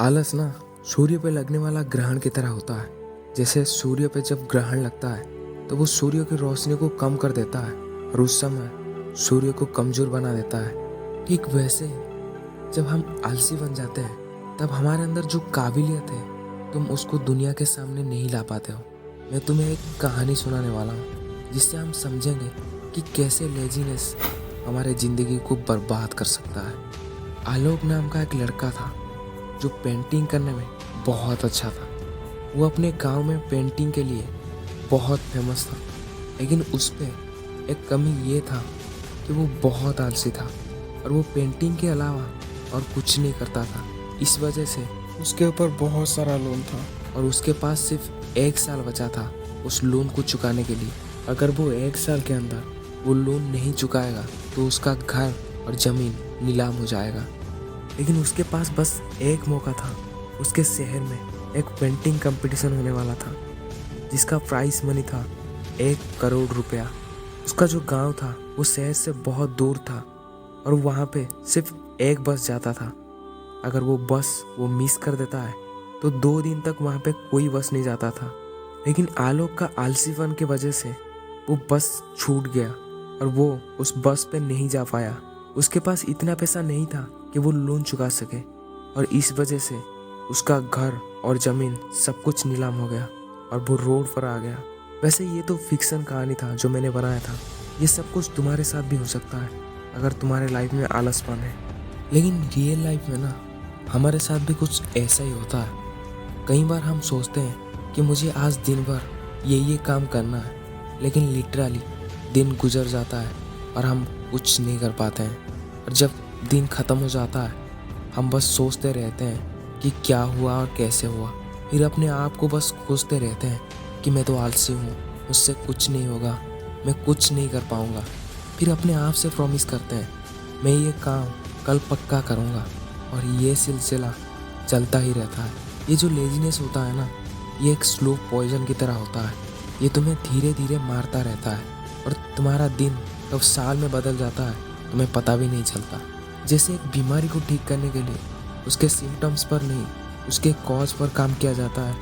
आलस ना सूर्य पे लगने वाला ग्रहण की तरह होता है। जैसे सूर्य पे जब ग्रहण लगता है तो वो सूर्य की रोशनी को कम कर देता है और उस समय सूर्य को कमजोर बना देता है। ठीक वैसे ही जब हम आलसी बन जाते हैं तब हमारे अंदर जो काबिलियत है तुम उसको दुनिया के सामने नहीं ला पाते हो। मैं तुम्हें एक कहानी सुनाने वाला हूँ जिससे हम समझेंगे कि कैसे लेजीनेस हमारे ज़िंदगी को बर्बाद कर सकता है। आलोक नाम का एक लड़का था जो पेंटिंग करने में बहुत अच्छा था। वो अपने गांव में पेंटिंग के लिए बहुत फेमस था, लेकिन उस पे एक कमी ये था कि वो बहुत आलसी था और वो पेंटिंग के अलावा और कुछ नहीं करता था। इस वजह से उसके ऊपर बहुत सारा लोन था और उसके पास सिर्फ 1 साल बचा था उस लोन को चुकाने के लिए। अगर वो 1 साल के अंदर वो लोन नहीं चुकाएगा तो उसका घर और ज़मीन नीलाम हो जाएगा। लेकिन उसके पास बस एक मौका था। उसके शहर में एक पेंटिंग कंपटीशन होने वाला था जिसका प्राइस मनी था 1 करोड़ रुपया। उसका जो गांव था वो शहर से बहुत दूर था और वहाँ पे सिर्फ एक बस जाता था। अगर वो बस मिस कर देता है तो 2 दिन तक वहाँ पे कोई बस नहीं जाता था। लेकिन आलोक का आलसीपन की वजह से वो बस छूट गया और वो उस बस पे नहीं जा पाया। उसके पास इतना पैसा नहीं था कि वो लोन चुका सके और इस वजह से उसका घर और ज़मीन सब कुछ नीलाम हो गया और वो रोड पर आ गया। वैसे ये तो फिक्शन कहानी था जो मैंने बनाया था। ये सब कुछ तुम्हारे साथ भी हो सकता है अगर तुम्हारे लाइफ में आलसपन है। लेकिन रियल लाइफ में ना हमारे साथ भी कुछ ऐसा ही होता है। कई बार हम सोचते हैं कि मुझे आज दिन भर ये काम करना है, लेकिन लिटरली दिन गुजर जाता है और हम कुछ नहीं कर पाते हैं। और जब दिन ख़त्म हो जाता है हम बस सोचते रहते हैं कि क्या हुआ और कैसे हुआ। फिर अपने आप को बस कोसते रहते हैं कि मैं तो आलसी हूँ, मुझसे कुछ नहीं होगा, मैं कुछ नहीं कर पाऊँगा। फिर अपने आप से प्रॉमिस करते हैं मैं ये काम कल पक्का करूँगा और ये सिलसिला चलता ही रहता है। ये जो लेजीनेस होता है ना, ये एक स्लो पॉइजन की तरह होता है। ये तुम्हें धीरे धीरे मारता रहता है और तुम्हारा दिन कब साल में बदल जाता है तुम्हें पता भी नहीं चलता। जैसे एक बीमारी को ठीक करने के लिए उसके सिम्टम्स पर नहीं उसके कॉज पर काम किया जाता है,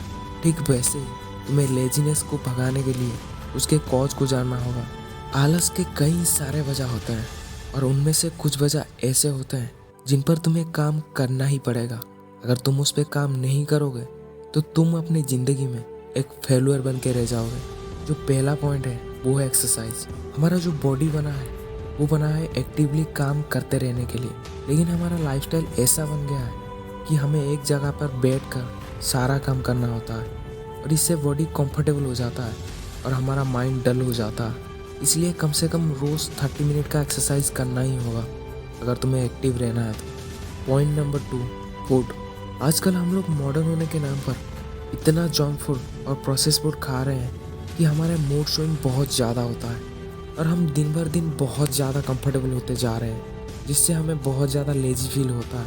ठीक वैसे ही तुम्हें लेजीनेस को भगाने के लिए उसके कॉज को जानना होगा। आलस के कई सारे वजह होते हैं और उनमें से कुछ वजह ऐसे होते हैं जिन पर तुम्हें काम करना ही पड़ेगा। अगर तुम उस पर काम नहीं करोगे तो तुम अपनी ज़िंदगी में एक फेलुअर बन के रह जाओगे। जो पहला पॉइंट है वो है एक्सरसाइज। हमारा जो बॉडी बना है वो बना है एक्टिवली काम करते रहने के लिए, लेकिन हमारा लाइफस्टाइल ऐसा बन गया है कि हमें एक जगह पर बैठकर सारा काम करना होता है और इससे बॉडी कंफर्टेबल हो जाता है और हमारा माइंड डल हो जाता है। इसलिए कम से कम रोज़ 30 मिनट का एक्सरसाइज करना ही होगा अगर तुम्हें एक्टिव रहना है तो। Point number 2, food. आजकल हम लोग मॉडर्न होने के नाम पर इतना जंक फूड और प्रोसेस फूड खा रहे हैं कि हमारे मूड स्विंग बहुत ज़्यादा होता है और हम दिन भर दिन बहुत ज़्यादा कंफर्टेबल होते जा रहे हैं, जिससे हमें बहुत ज़्यादा लेजी फील होता है।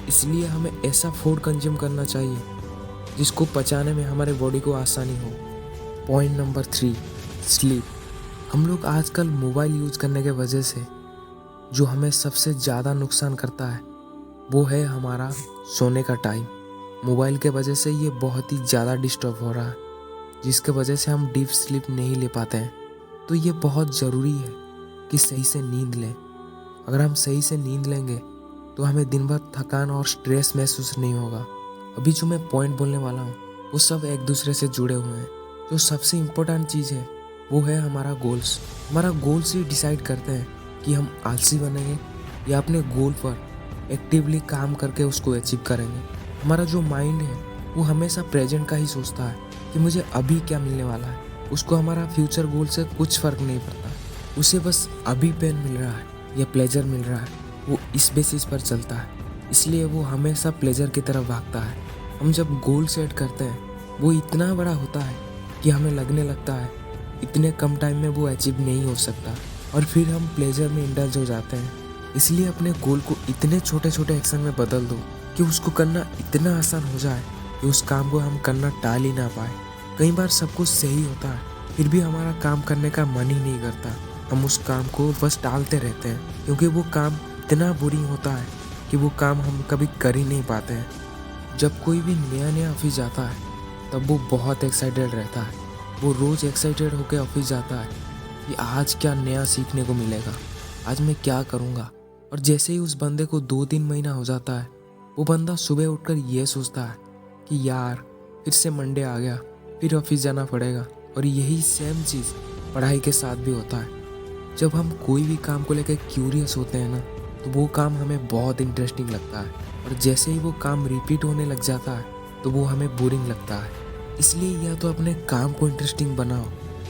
इसलिए हमें ऐसा फूड कंज्यूम करना चाहिए जिसको पचाने में हमारे बॉडी को आसानी हो। Point number 3, sleep. हम लोग आजकल मोबाइल यूज़ करने के वजह से जो हमें सबसे ज़्यादा नुकसान करता है वो है हमारा सोने का टाइम। मोबाइल के वजह से ये बहुत ही ज़्यादा डिस्टर्ब हो रहा है, जिसके वजह से हम डीप स्लीप नहीं ले पाते हैं। तो ये बहुत ज़रूरी है कि सही से नींद लें। अगर हम सही से नींद लेंगे तो हमें दिन भर थकान और स्ट्रेस महसूस नहीं होगा। अभी जो मैं पॉइंट बोलने वाला हूँ वो सब एक दूसरे से जुड़े हुए हैं। जो सबसे इम्पोर्टेंट चीज़ है वो है हमारा गोल्स। हमारा गोल्स ही डिसाइड करते हैं कि हम आलसी बनेंगे या अपने गोल पर एक्टिवली काम करके उसको अचीव करेंगे। हमारा जो माइंड है वो हमेशा प्रेजेंट का ही सोचता है कि मुझे अभी क्या मिलने वाला है। उसको हमारा फ्यूचर गोल से कुछ फ़र्क नहीं पड़ता। उसे बस अभी पेन मिल रहा है या प्लेजर मिल रहा है, वो इस बेसिस पर चलता है। इसलिए वो हमेशा प्लेजर की तरफ भागता है। हम जब गोल सेट करते हैं वो इतना बड़ा होता है कि हमें लगने लगता है इतने कम टाइम में वो अचीव नहीं हो सकता और फिर हम प्लेजर में इंडल्ज हो जाते हैं। इसलिए अपने गोल को इतने छोटे छोटे एक्शन में बदल दो कि उसको करना इतना आसान हो जाए कि उस काम को हम करना टाल ही ना पाए। कई बार सब कुछ सही होता है फिर भी हमारा काम करने का मन ही नहीं करता। हम उस काम को बस टालते रहते हैं क्योंकि वो काम इतना बोरिंग होता है कि वो काम हम कभी कर ही नहीं पाते हैं। जब कोई भी नया नया ऑफिस जाता है तब वो बहुत एक्साइटेड रहता है। वो रोज़ एक्साइटेड होकर ऑफिस जाता है कि आज क्या नया सीखने को मिलेगा, आज मैं क्या करूँगा। और जैसे ही उस बंदे को 2-3 महीना हो जाता है, वो बंदा सुबह उठकर ये सोचता है कि यार फिर से मंडे आ गया, फिर ऑफिस जाना पड़ेगा। और यही सेम चीज़ पढ़ाई के साथ भी होता है। जब हम कोई भी काम को लेकर क्यूरियस होते हैं ना, तो वो काम हमें बहुत इंटरेस्टिंग लगता है। और जैसे ही वो काम रिपीट होने लग जाता है तो वो हमें बोरिंग लगता है। इसलिए या तो अपने काम को इंटरेस्टिंग बनाओ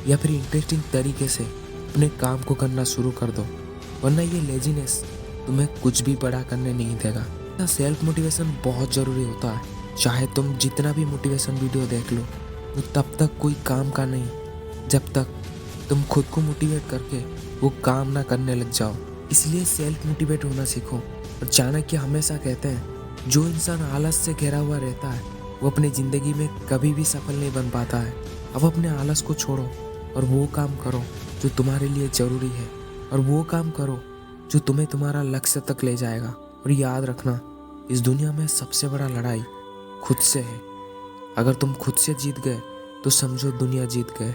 या फिर इंटरेस्टिंग तरीके से अपने काम को करना शुरू कर दो, वरना ये लेजीनेस तुम्हें कुछ भी बड़ा करने नहीं देगा। सेल्फ मोटिवेशन बहुत ज़रूरी होता है। चाहे तुम जितना भी मोटिवेशन वीडियो देख लो, वो तब तक कोई काम का नहीं जब तक तुम खुद को मोटिवेट करके वो काम ना करने लग जाओ। इसलिए सेल्फ मोटिवेट होना सीखो। और चाणक्य हमेशा कहते हैं, जो इंसान आलस से घिरा हुआ रहता है वो अपनी ज़िंदगी में कभी भी सफल नहीं बन पाता है। अब अपने आलस को छोड़ो और वो काम करो जो तुम्हारे लिए ज़रूरी है, और वो काम करो जो तुम्हें तुम्हारा लक्ष्य तक ले जाएगा। और याद रखना, इस दुनिया में सबसे बड़ा लड़ाई खुद से है। अगर तुम खुद से जीत गए तो समझो दुनिया जीत गए।